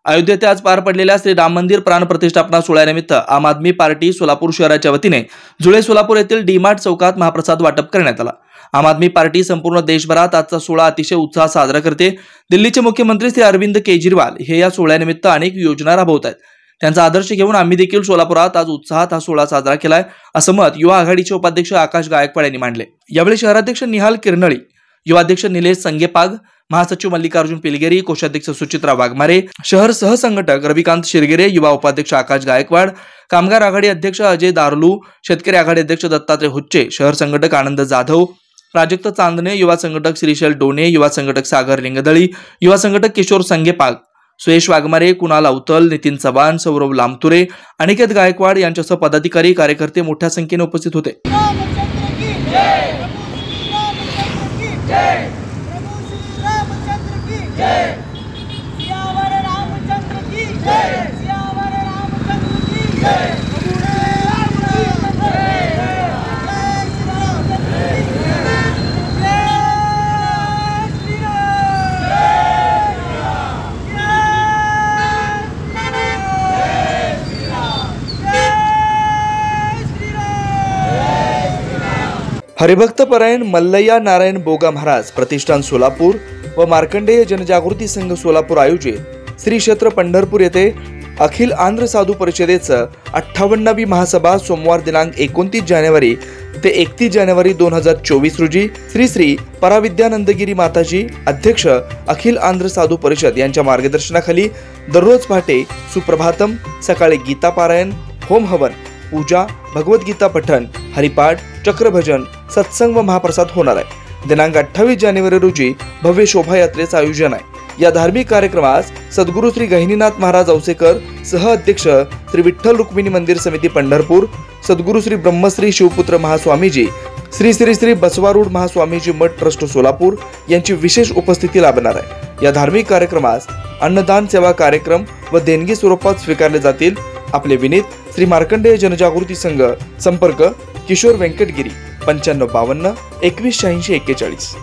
अयोध्येत आज पार पडलेल्या श्री राम मंदिर प्राण प्रतिष्ठापना सोहळ्यानिमित्त आम आदमी पार्टी सोलापूर शहराच्या वतीने जुळे सोलापूर येथील डीमार्ट चौकात महाप्रसाद वाटप करण्यात आला। आम आदमी पार्टी संपूर्ण देशभरात आजचा सोहळा अतिशय उत्साहात साजरा करते। दिल्लीचे मुख्यमंत्री श्री अरविंद केजरीवाल हे या सोहळ्यानिमित्त अनेक योजना राबवत आहेत। त्यांचा आदर्श घेऊन आम्ही देखील सोलापुरात आज उत्साहात हा सोहळा साजरा केलाय, असं मत युवा आघाडीचे उपाध्यक्ष आकाश गायकवाड यांनी मांडले। यावेळी शहराध्यक्ष निहाल किरनळी, युवाध्यक्ष निलेश संगेपाग, महासचिव मल्लिकार्जुन पिलगेरी, कोषाध्यक्ष सुचित्रा वाघमारे, शहर सहसंघटक रविकांत शिरगिरे, युवा उपाध्यक्ष आकाश गायकवाड, कामगार आघाडी अध्यक्ष अजय दारलू, शेतकरी आघाडी अध्यक्ष दत्तात्रय हुच्चे, शहर संघटक आनंद जाधव, प्राजक्त चांदणे, युवा संघटक श्रीशैल डोने, युवा संघटक सागर लिंगदळी, युवा संघटक किशोर संगेपाग, सुयश वाघमारे, कुणाल अवतल, नितीन चव्हाण, सौरभ लामतुरे, अनिकेत गायकवाड यांच्यासह पदाधिकारी कार्यकर्ते मोठ्या संख्येने उपस्थित होते। हरिभक्तपरायण मल्लय्या नारायण बोगा महाराज प्रतिष्ठान सोलापूर व मार्कंडेय जनजागृती संघ सोलापूर आयोजित श्री क्षेत्र पंढरपूर येथे अखिल आंध्र साधू परिषदेचं 58वी महासभा सोमवार दिनांक 29 जानेवारी ते 31 जानेवारी 2024 रोजी श्री श्री पराविद्यानंदगिरी माताजी अध्यक्ष अखिल आंध्र साधू परिषद यांच्या मार्गदर्शनाखाली दररोज पहाटे सुप्रभातम, सकाळी गीता पारायण, होम हवन, पूजा, भगवद्गीता पठण, हरिपाठ, चक्रभजन, सत्संग व महाप्रसाद होणार आहे। दिनांक 28 जानेवारी रोजी भव्य शोभायात्रेचं आयोजन आहे। या धार्मिक कार्यक्रमास सद्गुरू श्री गहिनीनाथ महाराज औसेकर, सह अध्यक्ष श्री विठ्ठल रुक्मिणी मंदिर समिती पंढरपूर, सद्गुरू श्री ब्रह्मश्री शिवपुत्र महास्वामीजी, श्री श्री श्री बसवारूढ महास्वामीजी मठ ट्रस्ट सोलापूर यांची विशेष उपस्थिती लाभणार आहे। या धार्मिक कार्यक्रमास अन्नदान सेवा कार्यक्रम व देणगी स्वरूपात स्वीकारले जातील। आपले विनीत श्री मार्कंडेय जनजागृती संघ, संपर्क किशोर व्यंकटगिरी 9552 2186 41।